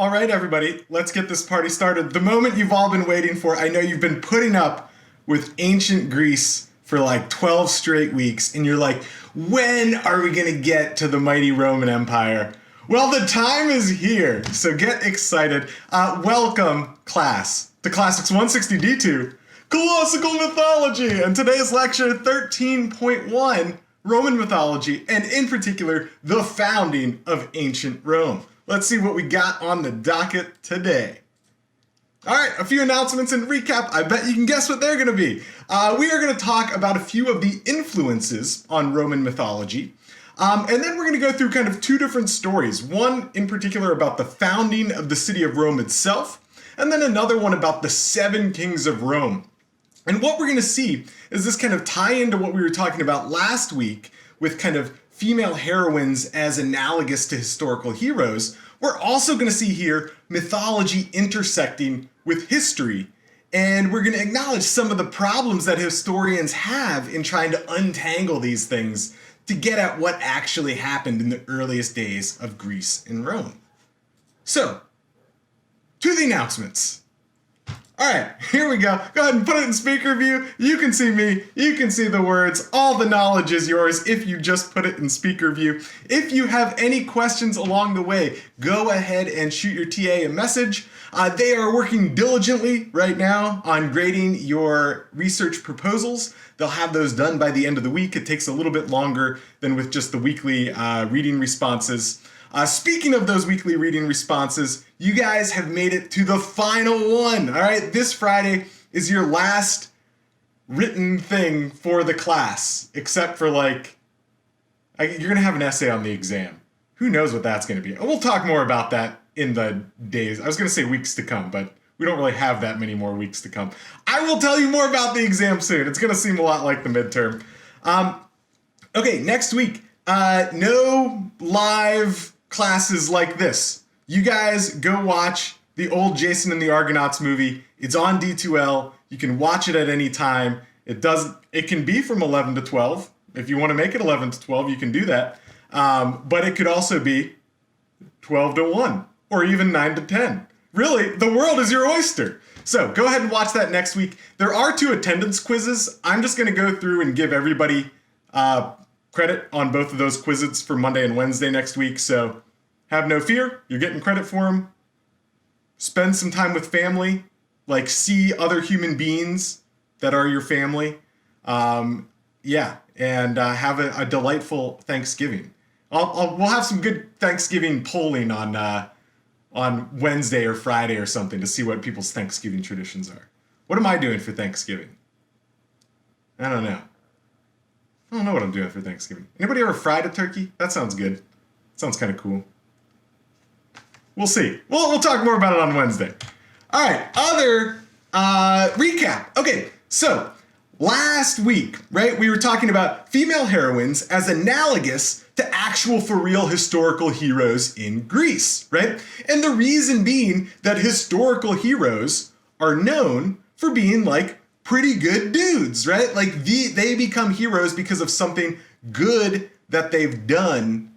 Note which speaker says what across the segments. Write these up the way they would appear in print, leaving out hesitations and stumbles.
Speaker 1: All right, everybody, let's get this party started. The moment you've all been waiting for. I know you've been putting up with ancient Greece for like 12 straight weeks, and you're like, when are we going to get to the mighty Roman Empire? Well, the time is here, so get excited. Welcome, class, to Classics 160D2, Classical Mythology, and today's lecture 13.1, Roman Mythology, and in particular, the founding of ancient Rome. Let's see what we got on the docket today. All right, a few announcements and recap. I bet you can guess what they're going to be. We are going to talk about a few of the influences on Roman mythology. And then we're going to go through kind of two different stories. One in particular about the founding of the city of Rome itself, and then another one about the 7 kings of Rome. And what we're going to see is this kind of tie into what we were talking about last week with kind of female heroines as analogous to historical heroes. We're also going to see here mythology intersecting with history. And we're going to acknowledge some of the problems that historians have in trying to untangle these things to get at what actually happened in the earliest days of Greece and Rome. So, to the announcements. All right, here we go. Go ahead and put it in speaker view. You can see me. You can see the words. All the knowledge is yours if you just put it in speaker view. If you have any questions along the way, go ahead and shoot your TA a message. They are working diligently right now on grading your research proposals. They'll have those done by the end of the week. It takes a little bit longer than with just the weekly reading responses. Speaking of those weekly reading responses, you guys have made it to the final one. All right, this Friday is your last written thing for the class, except for you're going to have an essay on the exam. Who knows what that's going to be? We'll talk more about that in the days. I was going to say weeks to come, but we don't really have that many more weeks to come. I will tell you more about the exam soon. It's going to seem a lot like the midterm. Okay, next week, no live classes like this. You guys go watch the old Jason and the Argonauts movie. It's on D2L. You can watch it at any time. It can be from 11 to 12. If you want to make it 11 to 12, you can do that. But it could also be 12 to 1 or even 9 to 10. Really, the world is your oyster. So go ahead and watch that next week. There are 2 attendance quizzes. I'm just going to go through and give everybody credit on both of those quizzes for Monday and Wednesday next week, so have no fear. You're getting credit for them. Spend some time with family, see other human beings that are your family. And have a delightful Thanksgiving. We'll have some good Thanksgiving polling on Wednesday or Friday or something to see what people's Thanksgiving traditions are. What am I doing for Thanksgiving? I don't know. I don't know what I'm doing for Thanksgiving. Anybody ever fried a turkey? That sounds good. Sounds kind of cool. We'll see. We'll talk more about it on Wednesday. All right, other recap. Okay, so last week, right, we were talking about female heroines as analogous to actual for real historical heroes in Greece, right? And the reason being that historical heroes are known for being pretty good dudes, right? They become heroes because of something good that they've done,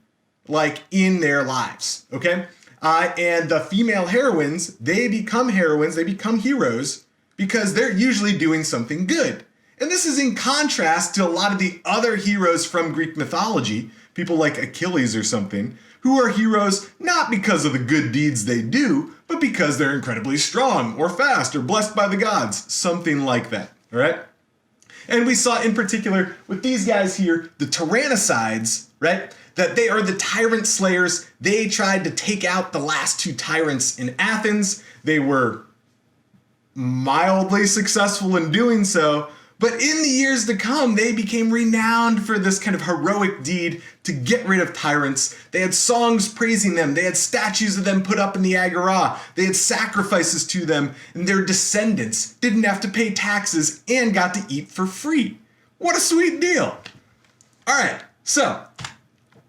Speaker 1: in their lives, okay? And the female heroines, they become heroines, they become heroes because they're usually doing something good. And this is in contrast to a lot of the other heroes from Greek mythology, people like Achilles or something, who are heroes not because of the good deeds they do, but because they're incredibly strong or fast or blessed by the gods, something like that, all right? And we saw in particular with these guys here, the Tyrannicides, right? That they are the tyrant slayers. They tried to take out the last 2 tyrants in Athens. They were mildly successful in doing so, but in the years to come, they became renowned for this kind of heroic deed to get rid of tyrants. They had songs praising them. They had statues of them put up in the Agora. They had sacrifices to them, and their descendants didn't have to pay taxes and got to eat for free. What a sweet deal. All right, so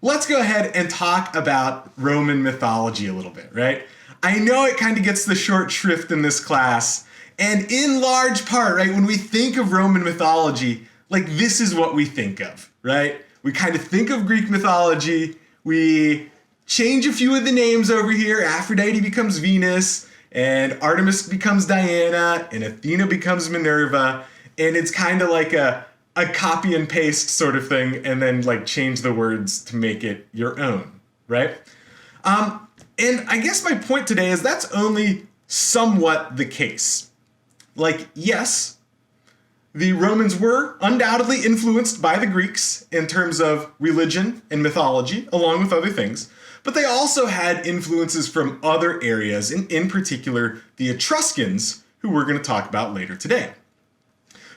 Speaker 1: let's go ahead and talk about Roman mythology a little bit, right? I know it kind of gets the short shrift in this class, and in large part, right, when we think of Roman mythology, this is what we think of, right? We kind of think of Greek mythology, we change a few of the names over here. Aphrodite becomes Venus, and Artemis becomes Diana, and Athena becomes Minerva, and it's kind of like a copy and paste sort of thing, and then like change the words to make it your own, right? And I guess my point today is that's only somewhat the case. Like, yes, the Romans were undoubtedly influenced by the Greeks in terms of religion and mythology, along with other things, but they also had influences from other areas, and in particular, the Etruscans, who we're going to talk about later today.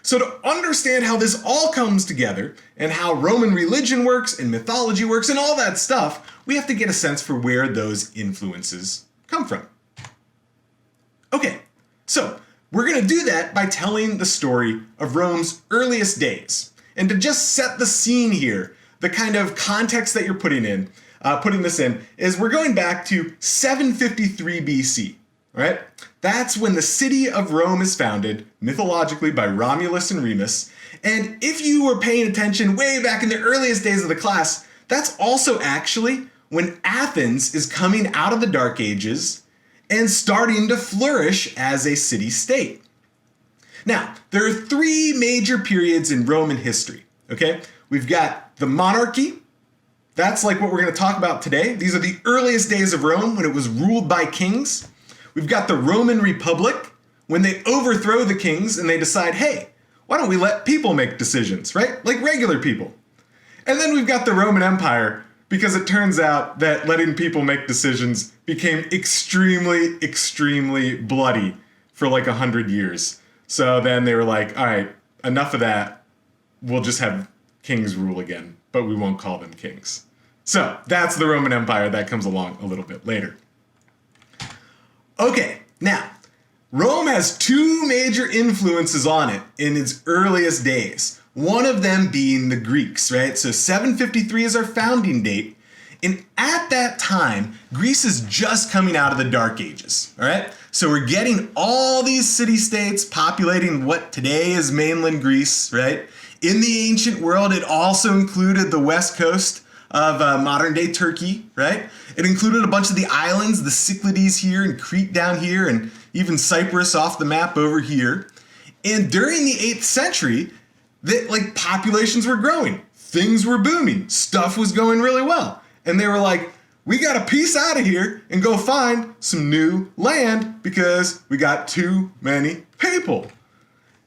Speaker 1: So to understand how this all comes together, and how Roman religion works, and mythology works, and all that stuff, we have to get a sense for where those influences come from. Okay, so we're going to do that by telling the story of Rome's earliest days. And to just set the scene here, the kind of context that you're putting this in, is we're going back to 753 BC, right? That's when the city of Rome is founded, mythologically by Romulus and Remus. And if you were paying attention way back in the earliest days of the class, that's also actually when Athens is coming out of the Dark Ages and starting to flourish as a city-state. Now, there are three major periods in Roman history, okay? We've got the monarchy. That's like what we're going to talk about today. These are the earliest days of Rome when it was ruled by kings. We've got the Roman Republic, when they overthrow the kings and they decide, hey, why don't we let people make decisions, right? Like regular people. And then we've got the Roman Empire, because it turns out that letting people make decisions became extremely, extremely bloody for like 100 years. So then they were like, all right, enough of that. We'll just have kings rule again, but we won't call them kings. So that's the Roman Empire. That comes along a little bit later. Okay, now, Rome has two major influences on it in its earliest days. One of them being the Greeks, right? So 753 is our founding date. And at that time, Greece is just coming out of the Dark Ages, all right? So we're getting all these city-states populating what today is mainland Greece, right? In the ancient world, it also included the west coast of modern-day Turkey, right? It included a bunch of the islands, the Cyclades here and Crete down here, and even Cyprus off the map over here. And during the 8th century, populations were growing, things were booming, stuff was going really well. And they were like, we got to piece out of here and go find some new land because we got too many people.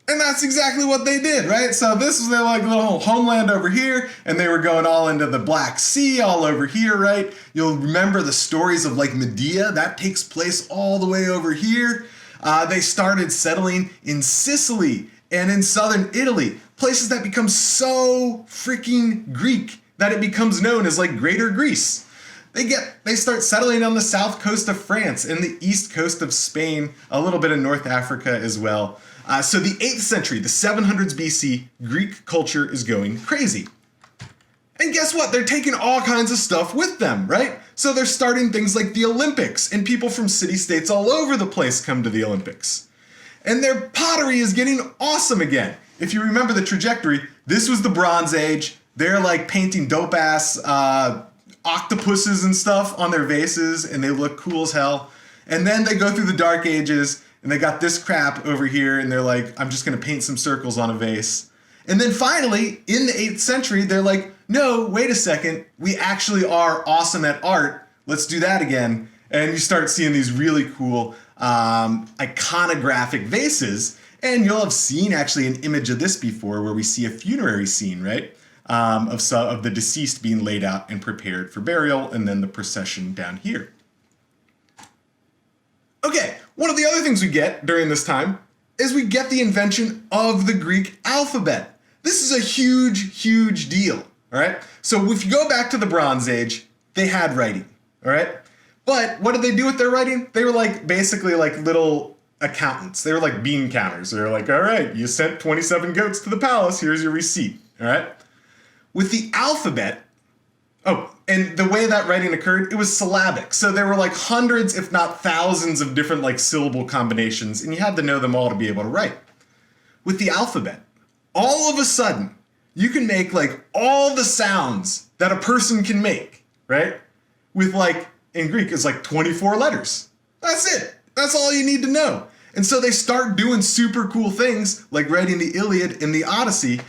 Speaker 1: And that's exactly what they did, right? So this was their like little homeland over here, and they were going all into the Black Sea, all over here, right? You'll remember the stories of like Medea, that takes place all the way over here. They started settling in Sicily and in southern Italy, places that become so freaking Greek that it becomes known as like Greater Greece. They start settling on the south coast of France and the east coast of Spain, a little bit in North Africa as well. So the 8th century, the 700s BC, Greek culture is going crazy. And guess what? They're taking all kinds of stuff with them, right? So they're starting things like the Olympics, and people from city-states all over the place come to the Olympics. And their pottery is getting awesome again. If you remember the trajectory, this was the Bronze Age. They're like painting dope-ass octopuses and stuff on their vases, and they look cool as hell. And then they go through the Dark Ages, and they got this crap over here, and they're like, I'm just going to paint some circles on a vase. And then finally, in the 8th century, they're like, no, wait a second, we actually are awesome at art. Let's do that again. And you start seeing these really cool iconographic vases. And you'll have seen actually an image of this before where we see a funerary scene, right? Of the deceased being laid out and prepared for burial, and then the procession down here. Okay, one of the other things we get during this time is we get the invention of the Greek alphabet. This is a huge, huge deal, all right? So if you go back to the Bronze Age, they had writing, all right? But what did they do with their writing? They were like basically like little accountants. They were like bean counters. They were like, all right, you sent 27 goats to the palace, here's your receipt, all right? With the alphabet, and the way that writing occurred, it was syllabic. So there were like hundreds, if not thousands of different like syllable combinations, and you had to know them all to be able to write. With the alphabet, all of a sudden, you can make like all the sounds that a person can make, right? with like, in Greek, is like 24 letters. That's it. That's all you need to know. And so they start doing super cool things like writing the Iliad and the Odyssey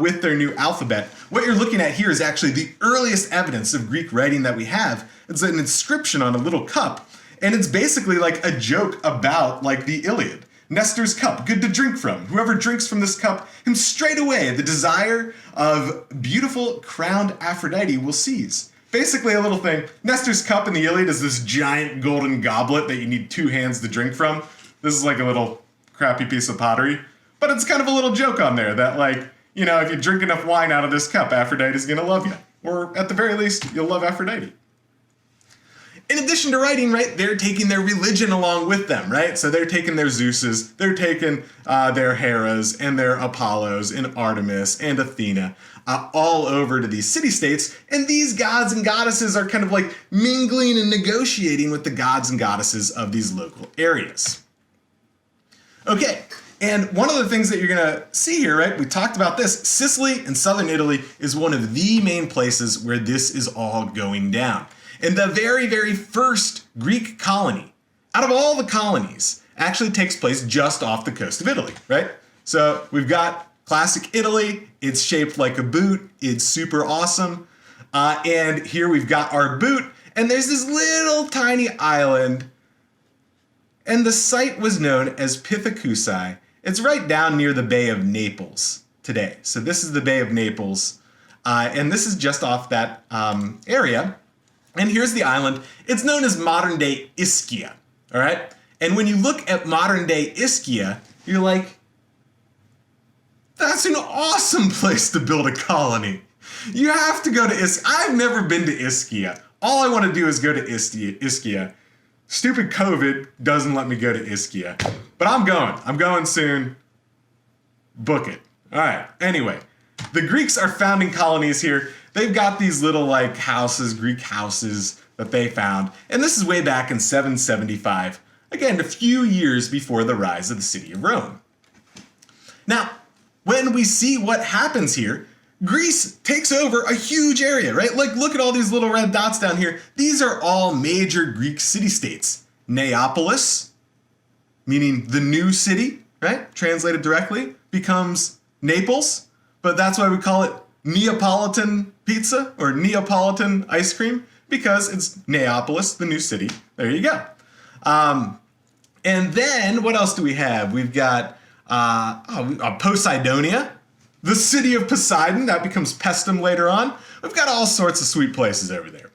Speaker 1: with their new alphabet. What you're looking at here is actually the earliest evidence of Greek writing that we have. It's an inscription on a little cup, and it's basically like a joke about like the Iliad. Nestor's cup, good to drink from. Whoever drinks from this cup, him straight away the desire of beautiful crowned Aphrodite will seize. Basically a little thing. Nestor's cup in the Iliad is this giant golden goblet that you need 2 hands to drink from. This is like a little crappy piece of pottery. But it's kind of a little joke on there that like, you know, if you drink enough wine out of this cup, Aphrodite's gonna love you. Or at the very least, you'll love Aphrodite. In addition to writing, right, they're taking their religion along with them, right? So they're taking their Zeuses, they're taking their Heras and their Apollos and Artemis and Athena all over to these city-states. And these gods and goddesses are kind of like mingling and negotiating with the gods and goddesses of these local areas. Okay, and one of the things that you're gonna see here, right, we talked about this, Sicily and southern Italy is one of the main places where this is all going down. And the very, very first Greek colony, out of all the colonies, actually takes place just off the coast of Italy, right? So we've got classic Italy, it's shaped like a boot, it's super awesome. And here we've got our boot, and there's this little tiny island, and the site was known as Pithecusae. It's right down near the Bay of Naples today. So this is the Bay of Naples, and this is just off that area. And here's the island. It's known as modern-day Ischia, all right? And when you look at modern-day Ischia, you're like, that's an awesome place to build a colony. You have to go to Ischia. I've never been to Ischia. All I want to do is go to Ischia. Stupid COVID doesn't let me go to Ischia. But I'm going. I'm going soon. Book it. All right. Anyway, the Greeks are founding colonies here. They've got these little like houses, Greek houses that they found. And this is way back in 775. Again, a few years before the rise of the city of Rome. Now, when we see what happens here, Greece takes over a huge area, right? Like, look at all these little red dots down here. These are all major Greek city-states. Neapolis, meaning the new city, right? Translated directly, becomes Naples, but that's why we call it Neapolitan pizza or Neapolitan ice cream, because it's Neapolis, the new city. There you go. And then what else do we have? We've got Poseidonia, the city of Poseidon. That becomes Paestum later on. We've got all sorts of sweet places over there.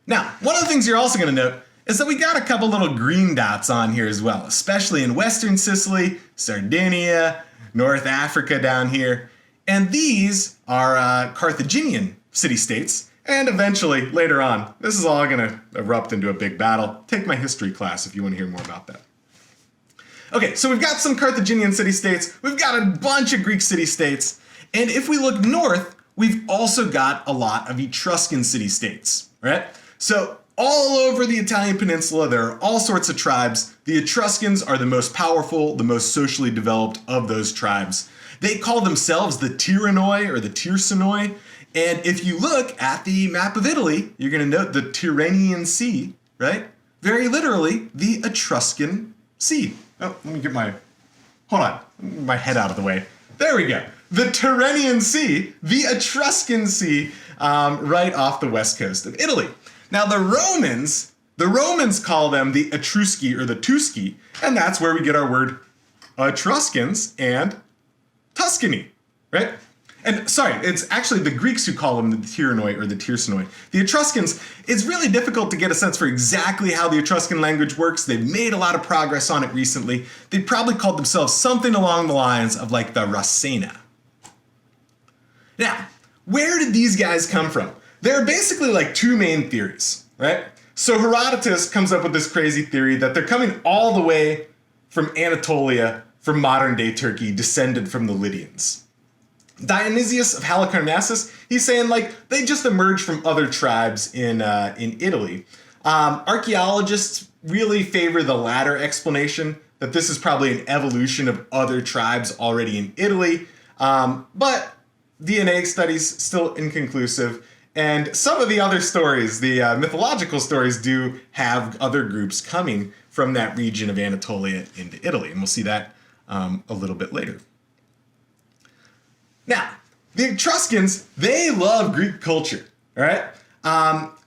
Speaker 1: Now, one of the things you're also going to note is that we got a couple little green dots on here as well, especially in western Sicily, Sardinia, North Africa down here. And these are Carthaginian city-states. And eventually, later on, this is all going to erupt into a big battle. Take my history class if you want to hear more about that. Okay, so we've got some Carthaginian city-states. We've got a bunch of Greek city-states. And if we look north, we've also got a lot of Etruscan city-states, right? So all over the Italian peninsula, there are all sorts of tribes. The Etruscans are the most powerful, the most socially developed of those tribes. They call themselves the Tyrannoi or the Tirsanoi. And if you look at the map of Italy, you're going to note the Tyrrhenian Sea, right? Very literally, the Etruscan Sea. Oh, let me get my head out of the way. There we go. The Tyrrhenian Sea, the Etruscan Sea, right off the west coast of Italy. Now the Romans call them the Etrusci or the Tusci, and that's where we get our word Etruscans and Tuscany, right? And sorry, it's actually the Greeks who call them the Tyrannoi or the Tirsanoi. The Etruscans, it's really difficult to get a sense for exactly how the Etruscan language works. They've made a lot of progress on it recently. They probably called themselves something along the lines of like the Rassena. Now, where did these guys come from? There are basically like two main theories, right? So Herodotus comes up with this crazy theory that they're coming all the way from Anatolia, from modern day Turkey, descended from the Lydians. Dionysius of Halicarnassus, he's saying like they just emerged from other tribes in Italy. Archaeologists really favor the latter explanation, that this is probably an evolution of other tribes already in Italy, but DNA studies still inconclusive. And some of the other stories, the mythological stories, do have other groups coming from that region of Anatolia into Italy. And we'll see that a little bit later. Now, the Etruscans, they love Greek culture, all right?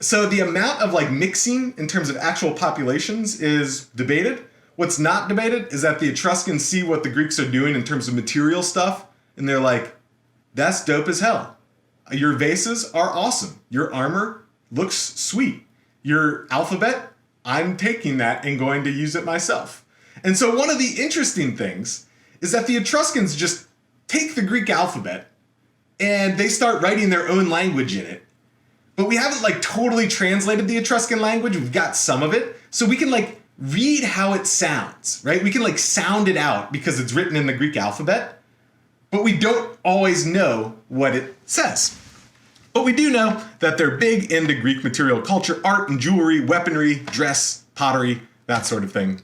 Speaker 1: So the amount of like mixing in terms of actual populations is debated. What's not debated is that the Etruscans see what the Greeks are doing in terms of material stuff, and they're like, that's dope as hell. Your vases are awesome. Your armor looks sweet. Your alphabet, I'm taking that and going to use it myself. And so one of the interesting things is that the Etruscans just take the Greek alphabet and they start writing their own language in it. But we haven't like totally translated the Etruscan language. We've got some of it. So we can like read how it sounds, right? We can like sound it out because it's written in the Greek alphabet, but we don't always know what it says. But we do know that they're big into Greek material culture, art and jewelry, weaponry, dress, pottery, that sort of thing.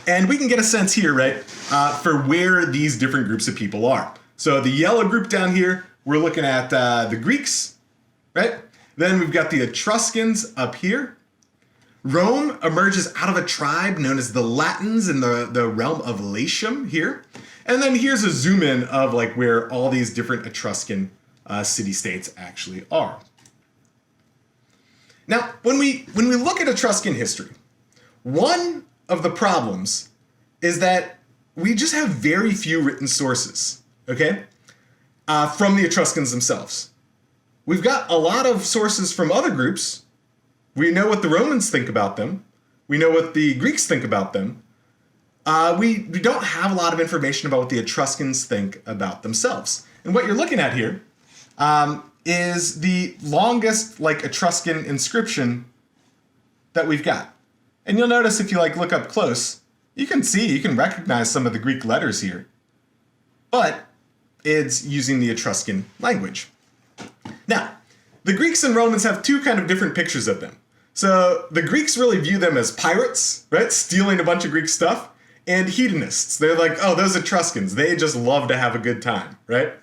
Speaker 1: And we can get a sense here, right, for where these different groups of people are. So the yellow group down here, we're looking at the Greeks, right? Then we've got the Etruscans up here. Rome emerges out of a tribe known as the Latins in the realm of Latium here. And then here's a zoom in of like where all these different Etruscan city-states actually are. Now, when we look at Etruscan history, one of the problems is that we just have very few written sources, okay, from the Etruscans themselves. We've got a lot of sources from other groups. We know what the Romans think about them. We know what the Greeks think about them. We don't have a lot of information about what the Etruscans think about themselves. And what you're looking at here is the longest like Etruscan inscription that we've got. And you'll notice if you like look up close, you can recognize some of the Greek letters here, but it's using the Etruscan language. Now, the Greeks and Romans have two kind of different pictures of them. So the Greeks really view them as pirates, right? Stealing a bunch of Greek stuff, and hedonists. They're like, oh, those Etruscans, they just love to have a good time, right?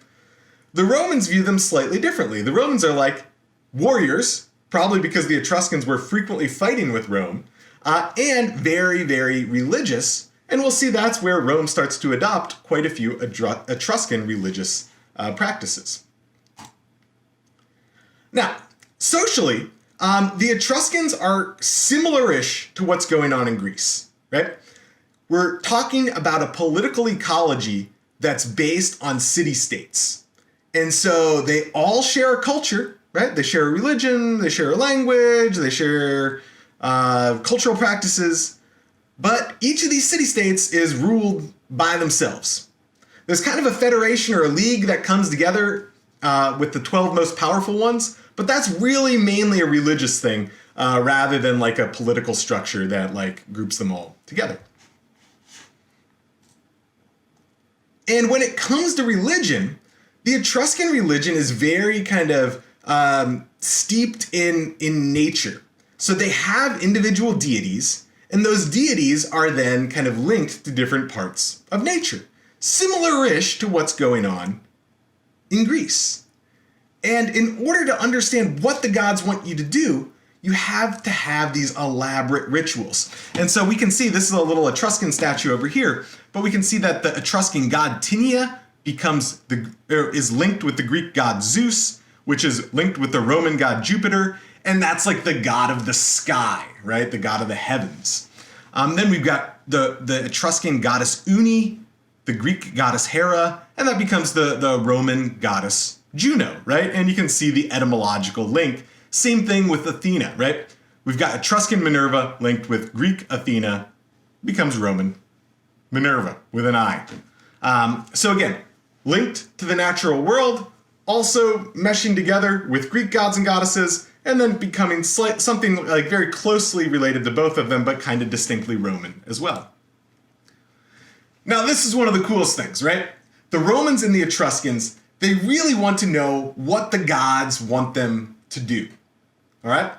Speaker 1: The Romans view them slightly differently. The Romans are like warriors, probably because the Etruscans were frequently fighting with Rome, and very, very religious. And we'll see that's where Rome starts to adopt quite a few Etruscan religious practices. Now, socially, the Etruscans are similar-ish to what's going on in Greece, right? We're talking about a political ecology that's based on city-states. And so they all share a culture, right? They share a religion, they share a language, they share cultural practices, but each of these city-states is ruled by themselves. There's kind of a federation or a league that comes together with the 12 most powerful ones, but that's really mainly a religious thing rather than like a political structure that like groups them all together. And when it comes to religion, the Etruscan religion is very kind of steeped in nature. So they have individual deities, and those deities are then kind of linked to different parts of nature. Similar-ish to what's going on in Greece. And in order to understand what the gods want you to do, you have to have these elaborate rituals. And so we can see, this is a little Etruscan statue over here, but we can see that the Etruscan god Tinia is linked with the Greek god Zeus, which is linked with the Roman god Jupiter, and that's like the god of the sky, right? The god of the heavens. Then we've got the Etruscan goddess Uni, the Greek goddess Hera, and that becomes the Roman goddess Juno, right? And you can see the etymological link. Same thing with Athena, right? We've got Etruscan Minerva linked with Greek Athena, becomes Roman Minerva with an I. So again, linked to the natural world, also meshing together with Greek gods and goddesses, and then becoming something like very closely related to both of them, but kind of distinctly Roman as well. Now, this is one of the coolest things, right? The Romans and the Etruscans, they really want to know what the gods want them to do, all right?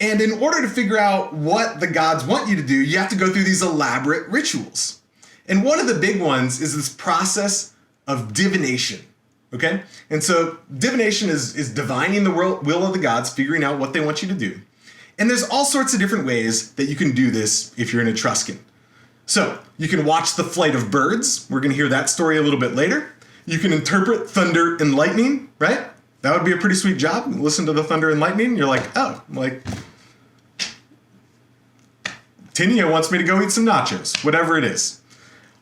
Speaker 1: And in order to figure out what the gods want you to do, you have to go through these elaborate rituals. And one of the big ones is this process of divination, Okay? And so divination is divining the will of the gods, figuring out what they want you to do. And there's all sorts of different ways that you can do this if you're an Etruscan. So you can watch the flight of birds. We're going to hear that story a little bit later. You can interpret thunder and lightning, right? That would be a pretty sweet job. Listen to the thunder and lightning. You're like, oh, like Tinia wants me to go eat some nachos, whatever it is.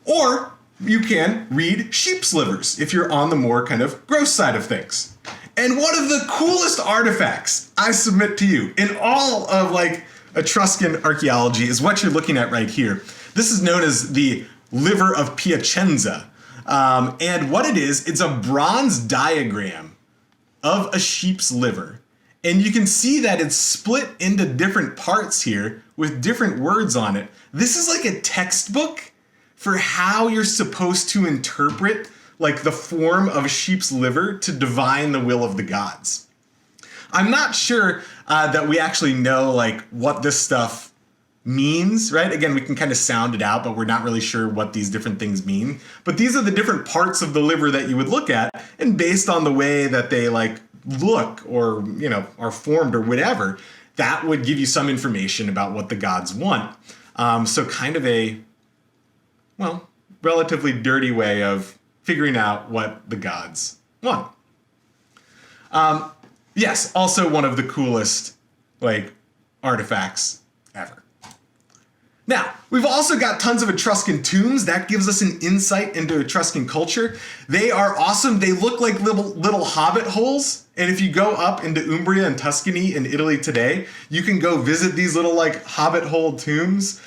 Speaker 1: Or you can read sheep's livers if you're on the more kind of gross side of things. And one of the coolest artifacts I submit to you in all of like Etruscan archaeology is what you're looking at right here. This is known as the liver of Piacenza. And what it is, it's a bronze diagram of a sheep's liver. And you can see that it's split into different parts here with different words on it. This is like a textbook for how you're supposed to interpret like the form of a sheep's liver to divine the will of the gods. I'm not sure that we actually know like what this stuff means, right? Again, we can kind of sound it out, but we're not really sure what these different things mean. But these are the different parts of the liver that you would look at, and based on the way that they like look or, you know, are formed or whatever, that would give you some information about what the gods want. So kind of a, well, relatively dirty way of figuring out what the gods want. Yes, also one of the coolest like artifacts ever. Now, we've also got tons of Etruscan tombs. That gives us an insight into Etruscan culture. They are awesome. They look like little hobbit holes. And if you go up into Umbria and Tuscany in Italy today, you can go visit these little like hobbit hole tombs.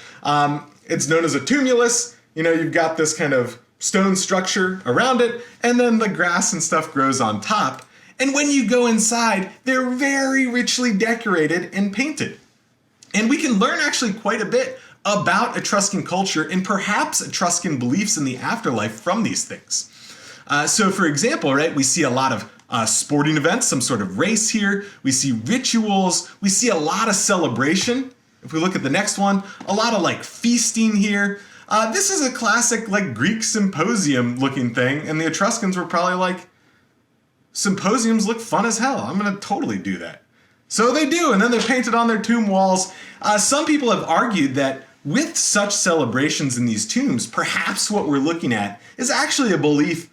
Speaker 1: It's known as a tumulus. You know, you've got this kind of stone structure around it, and then the grass and stuff grows on top. And when you go inside, they're very richly decorated and painted. And we can learn actually quite a bit about Etruscan culture and perhaps Etruscan beliefs in the afterlife from these things. So for example, right, we see a lot of sporting events, some sort of race here. We see rituals. We see a lot of celebration. If we look at the next one, a lot of like feasting here. This is a classic like Greek symposium looking thing, and the Etruscans were probably like, symposiums look fun as hell. I'm gonna totally do that. So they do, and then they're painted on their tomb walls. Some people have argued that with such celebrations in these tombs, perhaps what we're looking at is actually a belief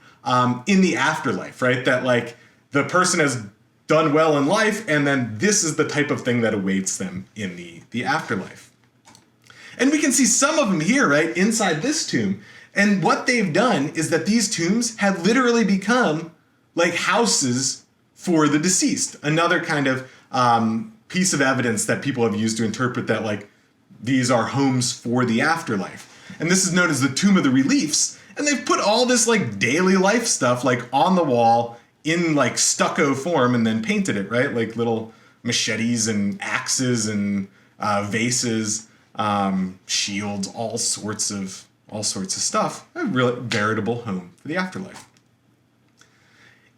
Speaker 1: in the afterlife, right? That like the person has done well in life, and then this is the type of thing that awaits them in the afterlife. And we can see some of them here, right, inside this tomb. And what they've done is that these tombs have literally become like houses for the deceased. Another kind of piece of evidence that people have used to interpret that like these are homes for the afterlife. And this is known as the Tomb of the Reliefs. And they've put all this like daily life stuff like on the wall in like stucco form and then painted it, right? Like little machetes and axes and vases, shields, all sorts of stuff. A real veritable home for the afterlife.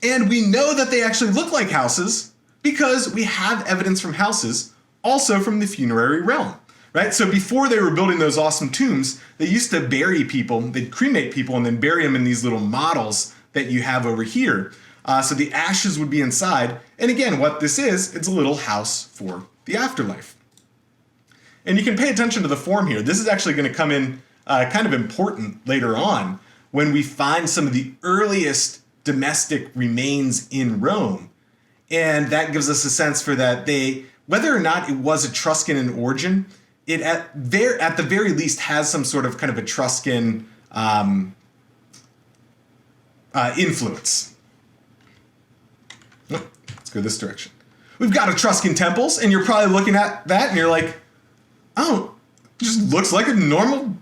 Speaker 1: And we know that they actually look like houses because we have evidence from houses also from the funerary realm, right? So before they were building those awesome tombs, they used to bury people, they'd cremate people and then bury them in these little models that you have over here. So the ashes would be inside. And again, what this is, it's a little house for the afterlife. And you can pay attention to the form here. This is actually going to come in kind of important later on when we find some of the earliest domestic remains in Rome. And that gives us a sense for that whether or not it was Etruscan in origin, it at the very least has some sort of kind of Etruscan influence. Let's go this direction. We've got Etruscan temples, and you're probably looking at that and you're like, oh, it just looks like a normal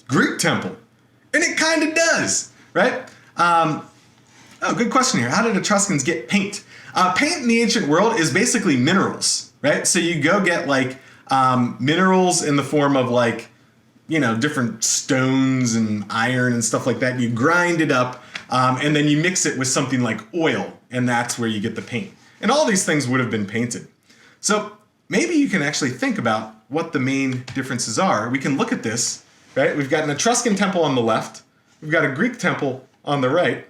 Speaker 1: Greek temple. And it kind of does, right? Oh, good question here. How did Etruscans get paint? Paint in the ancient world is basically minerals, right? So you go get like minerals in the form of like, you know, different stones and iron and stuff like that. And you grind it up and then you mix it with something like oil, and that's where you get the paint. And all these things would have been painted. So maybe you can actually think about what the main differences are. We can look at this, right? We've got an Etruscan temple on the left. We've got a Greek temple on the right.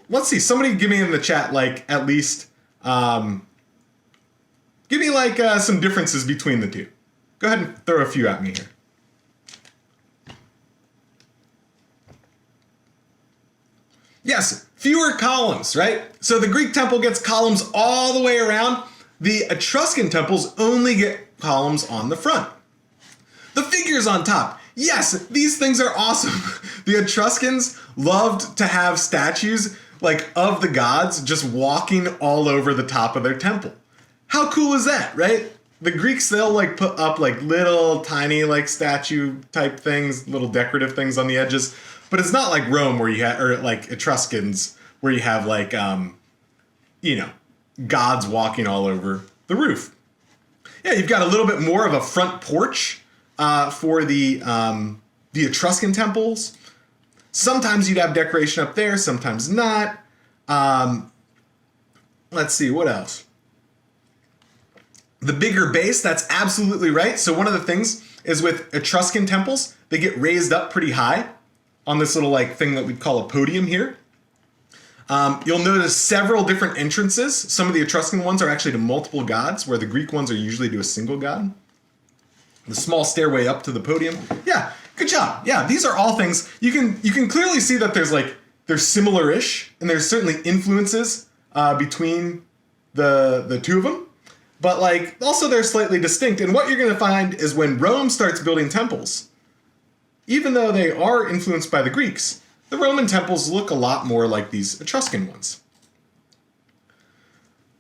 Speaker 1: let's see. Somebody give me in the chat, like, at least, give me, like, some differences between the two. Go ahead and throw a few at me here. Yes, fewer columns, right? So the Greek temple gets columns all the way around. The Etruscan temples only get columns on the front. The figures on top. Yes, these things are awesome. The Etruscans loved to have statues like of the gods just walking all over the top of their temple. How cool is that, right? The Greeks, they'll like put up like little tiny like statue type things, little decorative things on the edges. But it's not like Rome where you have, or like Etruscans where you have like, you know, gods walking all over the roof. Yeah, you've got a little bit more of a front porch for the Etruscan temples. Sometimes you'd have decoration up there, sometimes not. Let's see, what else? The bigger base, that's absolutely right. So one of the things is with Etruscan temples, they get raised up pretty high on this little like thing that we'd call a podium here. You'll notice several different entrances. Some of the Etruscan ones are actually to multiple gods, where the Greek ones are usually to a single god. The small stairway up to the podium. Yeah, good job. Yeah, these are all things you can clearly see that they're similar-ish, and there's certainly influences between the two of them. But like also they're slightly distinct. And what you're going to find is when Rome starts building temples, even though they are influenced by the Greeks, the Roman temples look a lot more like these Etruscan ones.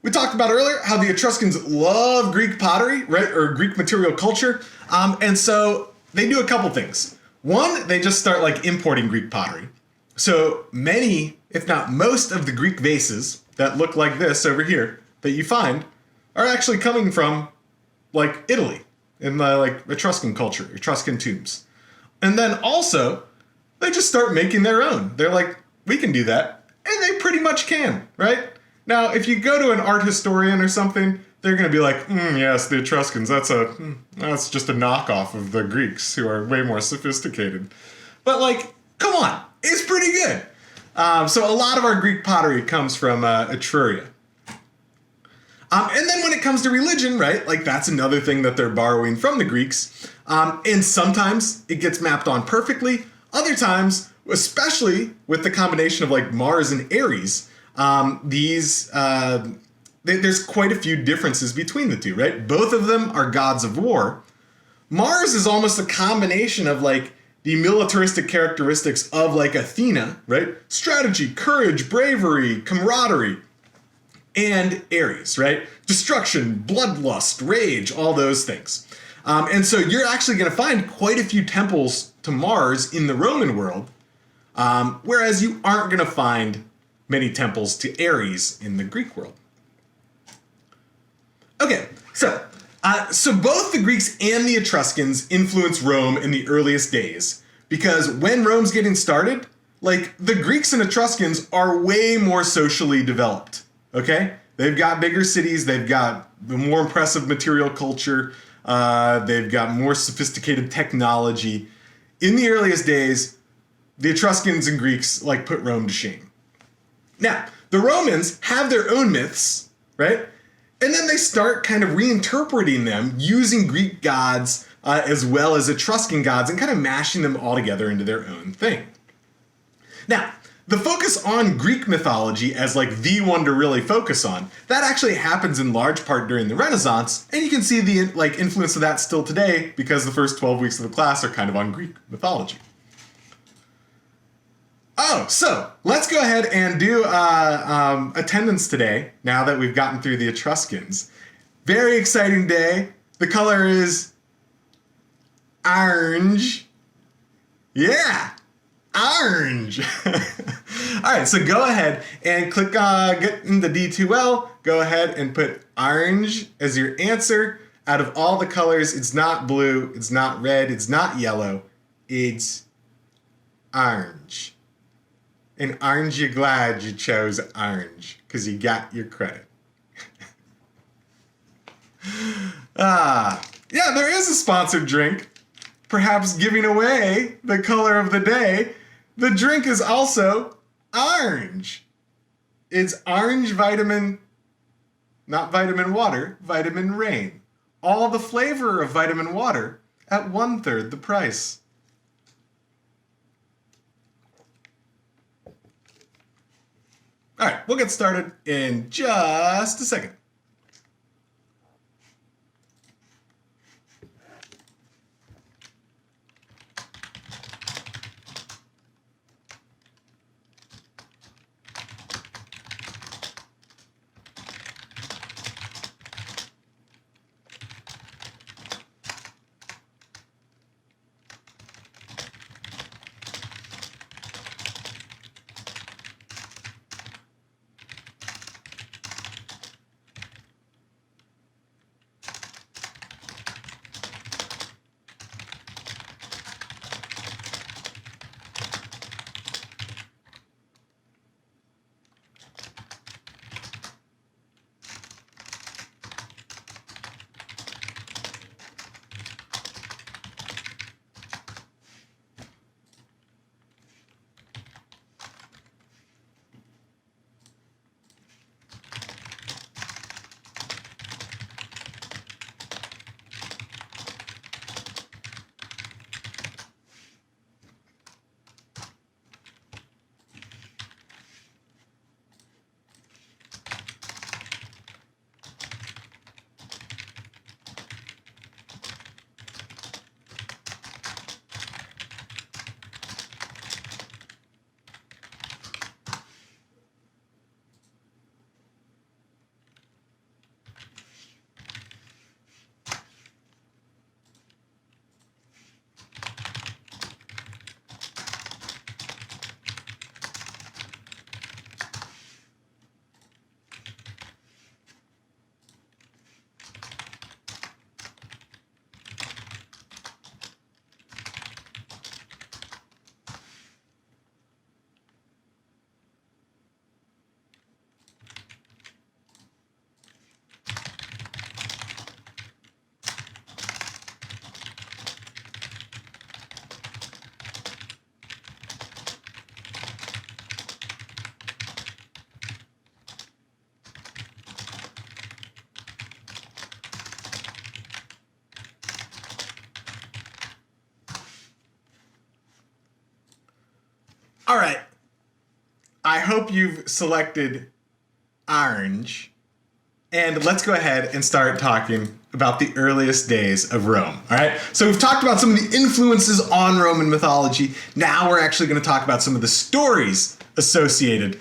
Speaker 1: We talked about earlier how the Etruscans love Greek pottery, right, or Greek material culture, and so they do a couple things. One, they just start like importing Greek pottery. So many, if not most, of the Greek vases that look like this over here that you find are actually coming from like Italy in the like Etruscan culture, Etruscan tombs. And then also, they just start making their own. They're like, we can do that. And they pretty much can, right? Now, if you go to an art historian or something, they're going to be like, yes, the Etruscans, that's just a knockoff of the Greeks who are way more sophisticated. But like, come on, it's pretty good. So a lot of our Greek pottery comes from Etruria. And then when it comes to religion, right, like that's another thing that they're borrowing from the Greeks. And sometimes it gets mapped on perfectly. Other times, especially with the combination of like Mars and Ares, there's quite a few differences between the two, right? Both of them are gods of war. Mars is almost a combination of like the militaristic characteristics of like Athena, right? Strategy, courage, bravery, camaraderie. And Ares, right? Destruction, bloodlust, rage, all those things. And so you're actually going to find quite a few temples to Mars in the Roman world, whereas you aren't going to find many temples to Ares in the Greek world. Okay, so both the Greeks and the Etruscans influenced Rome in the earliest days, because when Rome's getting started, like the Greeks and Etruscans are way more socially developed. Okay? They've got bigger cities, they've got the more impressive material culture, they've got more sophisticated technology. In the earliest days, the Etruscans and Greeks like put Rome to shame. Now, the Romans have their own myths, right? And then they start kind of reinterpreting them using Greek gods as well as Etruscan gods and kind of mashing them all together into their own thing. Now, the focus on Greek mythology as like the one to really focus on, that actually happens in large part during the Renaissance, and you can see the like influence of that still today because the first 12 weeks of the class are kind of on Greek mythology. Oh, so let's go ahead and do attendance today, now that we've gotten through the Etruscans. Very exciting day. The color is orange. Yeah, orange. All right, so go ahead and click get in the D2L. Go ahead and put orange as your answer. Out of all the colors, it's not blue, it's not red, it's not yellow, it's orange. And aren't you glad you chose orange? Because you got your credit. Yeah, there is a sponsored drink. Perhaps giving away the color of the day. The drink is also orange. It's orange vitamin, not vitamin water, vitamin rain. All the flavor of vitamin water at 1/3 the price. All right, we'll get started in just a second. All right. I hope you've selected orange. And let's go ahead and start talking about the earliest days of Rome. All right. So we've talked about some of the influences on Roman mythology. Now we're actually going to talk about some of the stories associated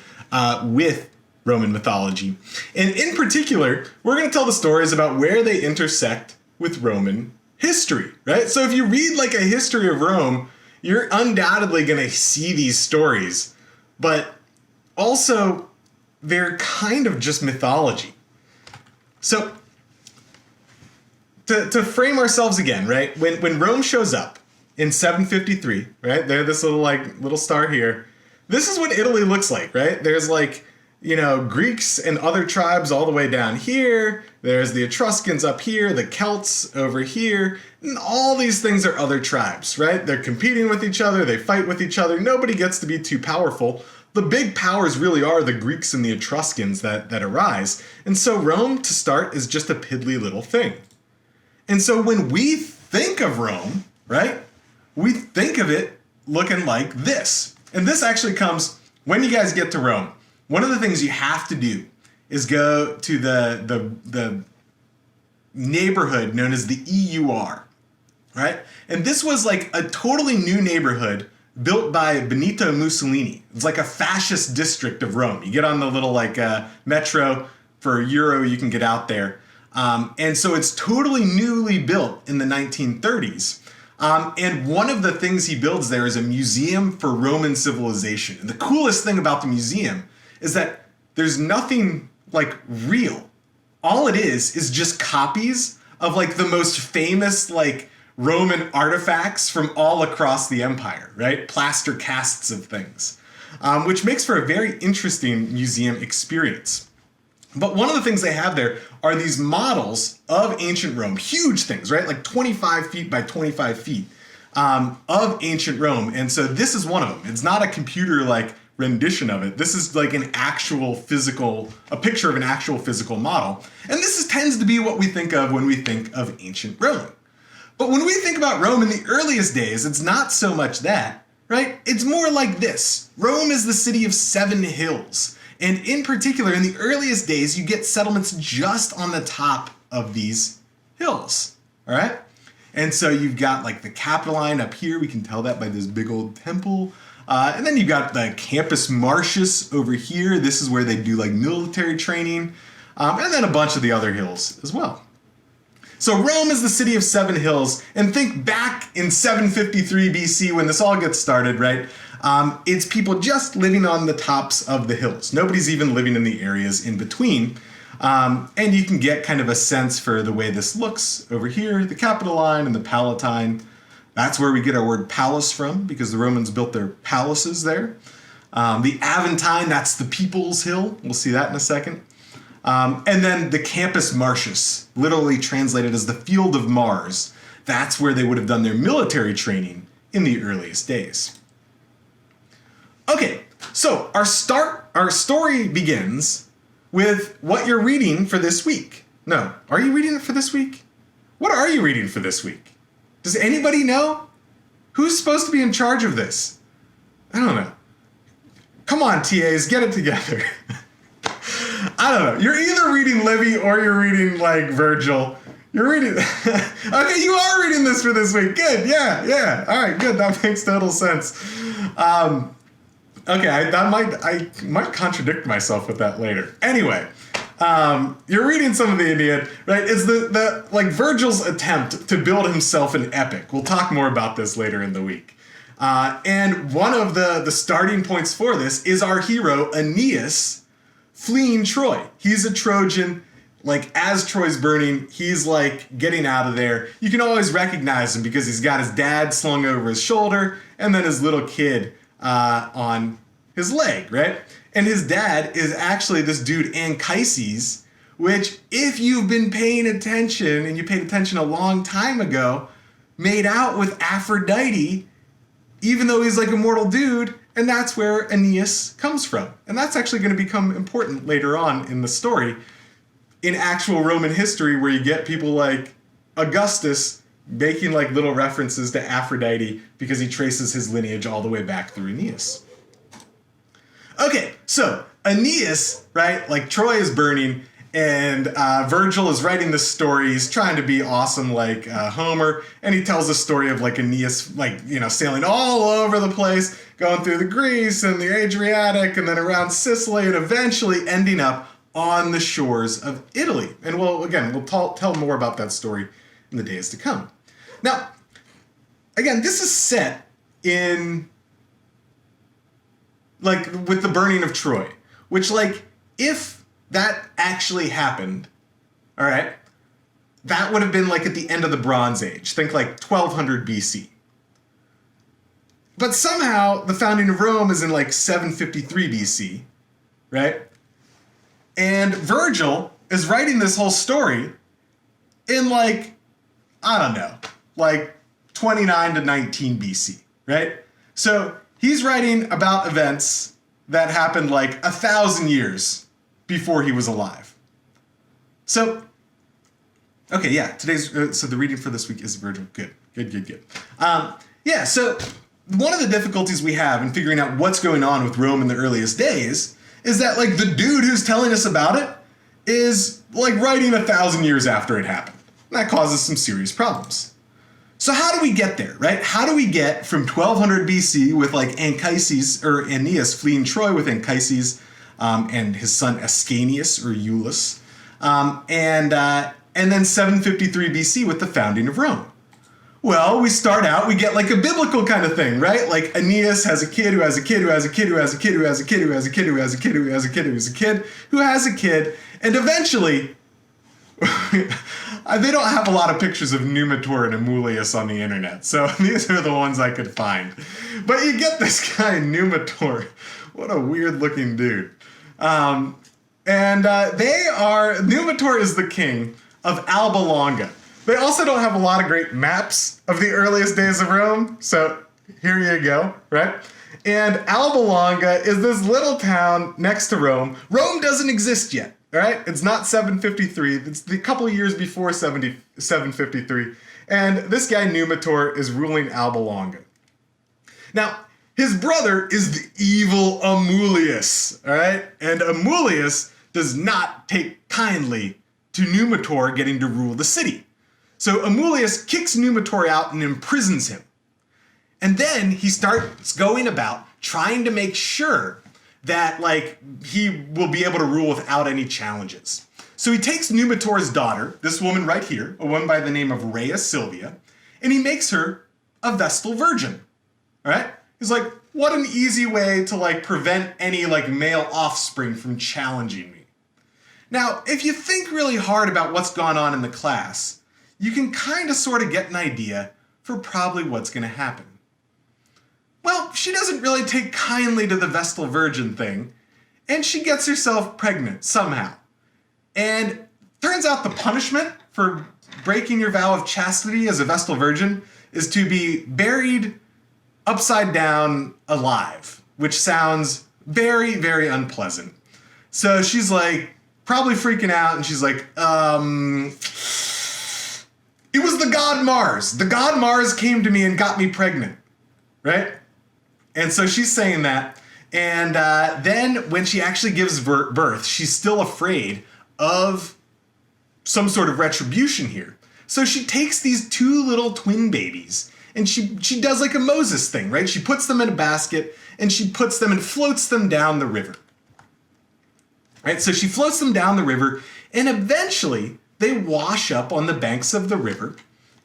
Speaker 1: with Roman mythology. And in particular, we're going to tell the stories about where they intersect with Roman history, right? So if you read like a history of Rome, you're undoubtedly going to see these stories, but also they're kind of just mythology. So to frame ourselves again, right? When Rome shows up in 753, right? They're this little star here. This is what Italy looks like, right? There's Greeks and other tribes all the way down here. There's the Etruscans up here, the Celts over here, and all these things are other tribes, right? They're competing with each other, they fight with each other. Nobody gets to be too powerful. The big powers really are the Greeks and the Etruscans that arise. And so Rome, to start, is just a piddly little thing. And so when we think of Rome, right, we think of it looking like this. And this actually comes when you guys get to Rome. One of the things you have to do is go to the neighborhood known as the EUR, right? And this was like a totally new neighborhood built by Benito Mussolini. It's like a fascist district of Rome. You get on the little metro for €1, you can get out there. And so it's totally newly built in the 1930s. And one of the things he builds there is a museum for Roman civilization. And the coolest thing about the museum is that there's nothing like real. All it is just copies of like the most famous Roman artifacts from all across the empire, right? Plaster casts of things, which makes for a very interesting museum experience. But one of the things they have there are these models of ancient Rome, huge things, right? Like 25 feet by 25 feet of ancient Rome. And so this is one of them. It's not a computer rendition of it. This is like a picture of an actual physical model. And this tends to be what we think of when we think of ancient Rome. But when we think about Rome in the earliest days, it's not so much that, right? It's more like this. Rome is the city of 7 hills. And in particular, in the earliest days, you get settlements just on the top of these hills, all right? And so you've got like the Capitoline up here. We can tell that by this big old temple. And then you've got the Campus Martius over here. This is where they do like military training. And then a bunch of the other hills as well. So Rome is the city of 7 hills. And think back in 753 BC when this all gets started, right? It's people just living on the tops of the hills. Nobody's even living in the areas in between. And you can get kind of a sense for the way this looks over here, the Capitoline and the Palatine. That's where we get our word palace from, because the Romans built their palaces there. The Aventine, that's the People's Hill. We'll see that in a second. And then the Campus Martius, literally translated as the Field of Mars. That's where they would have done their military training in the earliest days. Okay, so our story begins with what you're reading for this week. No, are you reading it for this week? What are you reading for this week? Does anybody know? Who's supposed to be in charge of this? I don't know. Come on, TAs, get it together. I don't know. You're either reading Livy or you're reading like Virgil. You're reading. Okay, you are reading this for this week. Good. Yeah. All right, good. That makes total sense. Okay, I might contradict myself with that later. Anyway, you're reading some of the Aeneid, right? It's the like Virgil's attempt to build himself an epic. We'll talk more about this later in the week. And one of the starting points for this is our hero Aeneas fleeing Troy. He's a Trojan. Like, as Troy's burning, he's like getting out of there. You can always recognize him because he's got his dad slung over his shoulder and then his little kid on his leg, right? And his dad is actually this dude Anchises, which, if you've been paying attention, and you paid attention a long time ago, made out with Aphrodite, even though he's like a mortal dude, and that's where Aeneas comes from. And that's actually going to become important later on in the story, in actual Roman history, where you get people like Augustus making like little references to Aphrodite because he traces his lineage all the way back through Aeneas. Okay, so Aeneas, right, like Troy is burning, and Virgil is writing this story. He's trying to be awesome like Homer, and he tells the story of like Aeneas, like, you know, sailing all over the place, going through the Greece and the Adriatic, and then around Sicily, and eventually ending up on the shores of Italy. And we'll tell more about that story in the days to come. Now, again, this is set in, like, with the burning of Troy, which, like, if that actually happened, all right, that would have been, like, at the end of the Bronze Age. Think, like, 1200 BC. But somehow, the founding of Rome is in, like, 753 BC, right? And Virgil is writing this whole story in, like, I don't know, like 29 to 19 BC, right? So he's writing about events that happened like 1,000 years before he was alive. So, okay, yeah, so the reading for this week is Virgil. Good. Yeah, so one of the difficulties we have in figuring out what's going on with Rome in the earliest days is that, like, the dude who's telling us about it is, like, writing 1,000 years after it happened. And that causes some serious problems. So how do we get there, right? How do we get from 1200 BC with, like, Anchises, or Aeneas fleeing Troy with Anchises and his son Ascanius, or Iulus, and then 753 BC with the founding of Rome? Well, we start out, we get like a biblical kind of thing, right? Like Aeneas has a kid who has a kid who has a kid who has a kid who has a kid who has a kid who has a kid who has a kid who has a kid who has a kid, and eventually, they don't have a lot of pictures of Numator and Emulius on the internet, so these are the ones I could find. But you get this guy, Numator. What a weird looking dude. Numator is the king of Alba Longa. They also don't have a lot of great maps of the earliest days of Rome, so Here you go, right? And Alba Longa is this little town next to Rome. Rome doesn't exist yet, all right? It's not 753. It's a couple of years before 753. And this guy, Numator, is ruling Alba Longa. Now, his brother is the evil Emulius, all right? And Emulius does not take kindly to Numator getting to rule the city. So Emulius kicks Numator out and imprisons him. And then he starts going about trying to make sure that, like, he will be able to rule without any challenges. So he takes Numator's daughter, this woman right here, a woman by the name of Rhea Silvia, and he makes her a Vestal Virgin, all right? He's like, what an easy way to, like, prevent any, like, male offspring from challenging me. Now, if you think really hard about what's gone on in the class, you can kind of sort of get an idea for probably what's going to happen. Well, she doesn't really take kindly to the Vestal Virgin thing, and she gets herself pregnant somehow. And turns out the punishment for breaking your vow of chastity as a Vestal Virgin is to be buried upside down alive, which sounds very, very unpleasant. So she's like, probably freaking out, and she's like, it was the god Mars. The god Mars came to me and got me pregnant, right? And so she's saying that. And then when she actually gives birth, she's still afraid of some sort of retribution here. So she takes these two little twin babies and she does like a Moses thing, right? She puts them in a basket and she puts them and floats them down the river. Right? So she floats them down the river and eventually they wash up on the banks of the river.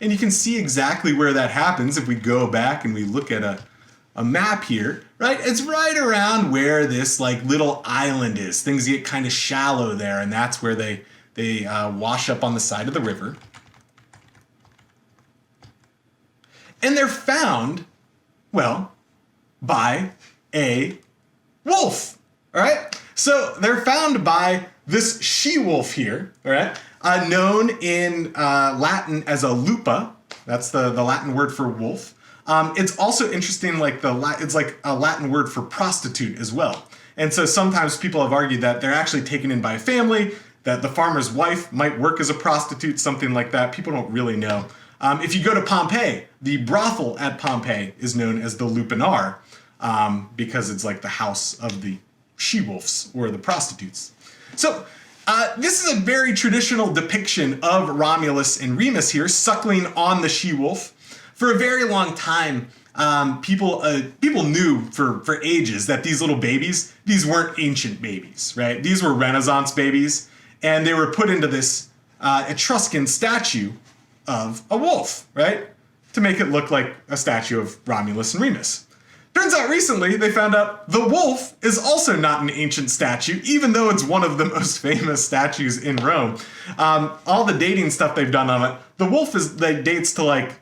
Speaker 1: And you can see exactly where that happens if we go back and we look at a map here, right? It's right around where this like little island is. Things get kind of shallow there, and that's where they wash up on the side of the river. And they're found, well, by a wolf, all right? So they're found by this she-wolf here, all right? Known in Latin as a lupa. That's the Latin word for wolf. It's also interesting, like it's like a Latin word for prostitute as well. And so sometimes people have argued that they're actually taken in by a family, that the farmer's wife might work as a prostitute, something like that. People don't really know. If you go to Pompeii, the brothel at Pompeii is known as the Lupanar, because it's like the house of the she-wolves or the prostitutes. So this is a very traditional depiction of Romulus and Remus here, suckling on the she-wolf. For a very long time, people knew for ages that these little babies, these weren't ancient babies, right? These were Renaissance babies, and they were put into this Etruscan statue of a wolf, right? To make it look like a statue of Romulus and Remus. Turns out recently they found out the wolf is also not an ancient statue, even though it's one of the most famous statues in Rome. All the dating stuff they've done on it, the wolf dates to like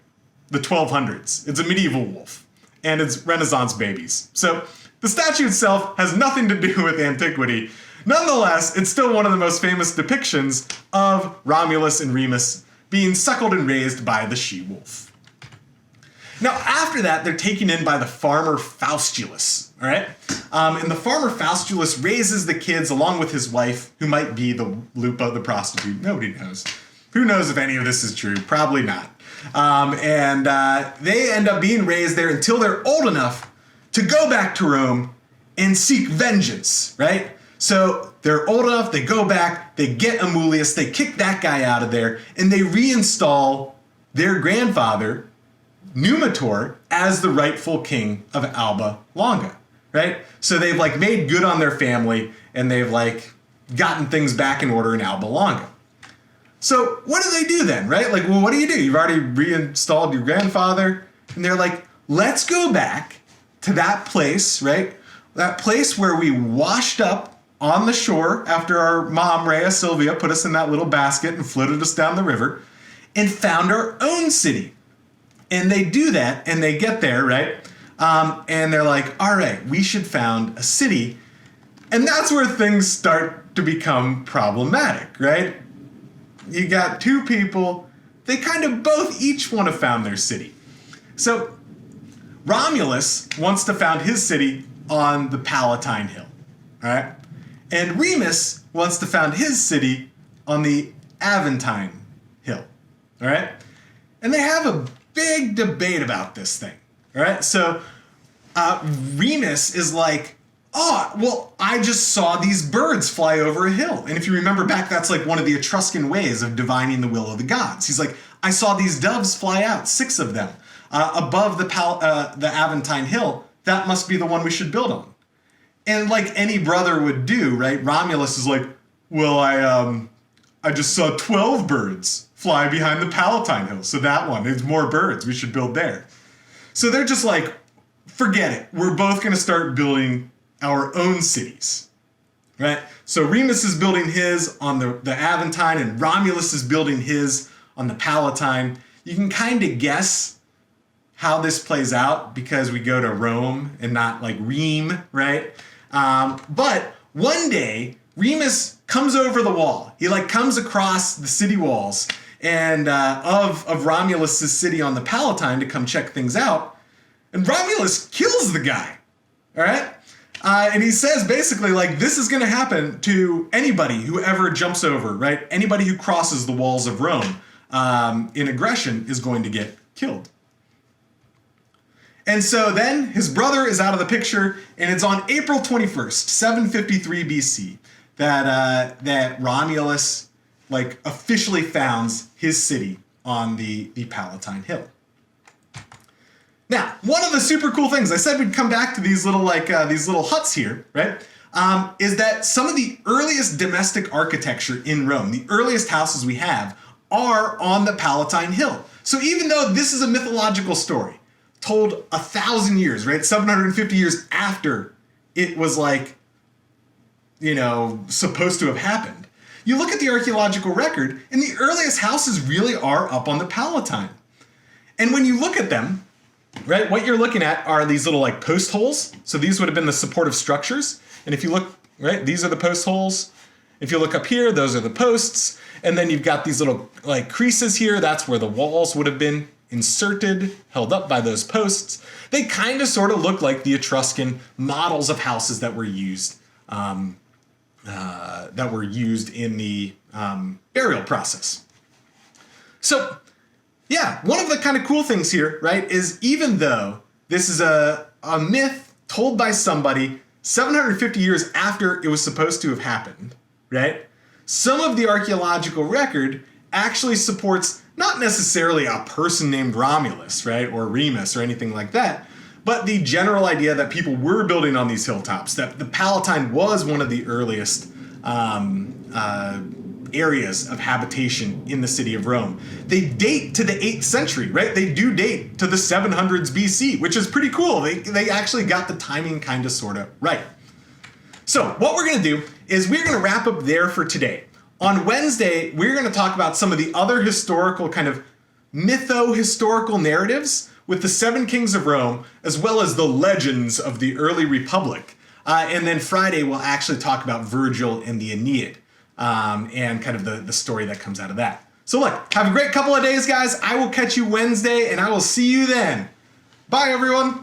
Speaker 1: the 1200s. It's a medieval wolf, and it's Renaissance babies. So the statue itself has nothing to do with antiquity. Nonetheless, it's still one of the most famous depictions of Romulus and Remus being suckled and raised by the she-wolf. Now, after that, they're taken in by the farmer Faustulus, all right? And the farmer Faustulus raises the kids along with his wife, who might be the lupa, the prostitute. Nobody knows. Who knows if any of this is true? Probably not. And they end up being raised there until they're old enough to go back to Rome and seek vengeance, right? So they're old enough, they go back, they get Emulius, they kick that guy out of there, and they reinstall their grandfather, Numator, as the rightful king of Alba Longa, right? So they've like made good on their family, and they've like gotten things back in order in Alba Longa. So what do they do then, right? Like, well, what do? You've already reinstalled your grandfather. And they're like, let's go back to that place, right? That place where we washed up on the shore after our mom, Rhea Silvia, put us in that little basket and floated us down the river and found our own city. And they do that and they get there, right? And they're like, all right, we should found a city. And that's where things start to become problematic, right? You got two people, they kind of both each want to found their city. So Romulus wants to found his city on the Palatine Hill, all right? And Remus wants to found his city on the Aventine Hill, all right? And they have a big debate about this thing, all right? So Remus is like, oh, well, I just saw these birds fly over a hill. And if you remember back, that's like one of the Etruscan ways of divining the will of the gods. He's like, I saw these doves fly out, 6 of them, above the Aventine Hill. That must be the one we should build on. And like any brother would do, right? Romulus is like, well, I just saw 12 birds fly behind the Palatine Hill. So that one, there's more birds. We should build there. So they're just like, forget it. We're both going to start building our own cities, right? So Remus is building his on the Aventine and Romulus is building his on the Palatine. You can kind of guess how this plays out because we go to Rome and not like Rheims, right? But one day Remus comes over the wall. He like comes across the city walls and of Romulus's city on the Palatine to come check things out. And Romulus kills the guy, all right? And he says basically like this is going to happen to anybody who ever jumps over, right? Anybody who crosses the walls of Rome in aggression is going to get killed. And so then his brother is out of the picture, and it's on April 21st, 753 BC, that Romulus like officially founds his city on the Palatine Hill. Now, one of the super cool things, I said we'd come back to these little these little huts here, right? Is that some of the earliest domestic architecture in Rome, the earliest houses we have, are on the Palatine Hill. So even though this is a mythological story, told 1,000 years, right? 750 years after it was like, you know, supposed to have happened. You look at the archaeological record, and the earliest houses really are up on the Palatine. And when you look at them, right, what you're looking at are these little like post holes. So these would have been the supportive structures. And if you look, right, these are the post holes. If you look up here, those are the posts. And then you've got these little like creases here. That's where the walls would have been inserted, held up by those posts. They kind of sort of look like the Etruscan models of houses that were used in the burial process. So yeah, one of the kind of cool things here, right, is even though this is a myth told by somebody 750 years after it was supposed to have happened, right, some of the archaeological record actually supports not necessarily a person named Romulus, right, or Remus or anything like that, but the general idea that people were building on these hilltops, that the Palatine was one of the earliest areas of habitation in the city of Rome. They date to the 8th century, right? They do date to the 700s BC, which is pretty cool. They actually got the timing kind of sort of right. So what we're going to do is we're going to wrap up there for today. On Wednesday, we're going to talk about some of the other historical kind of mytho-historical narratives with the 7 kings of Rome, as well as the legends of the early republic. And then Friday, we'll actually talk about Virgil and the Aeneid, and kind of the story that comes out of that. So look, have a great couple of days, guys. I will catch you Wednesday, and I will see you then. Bye, everyone.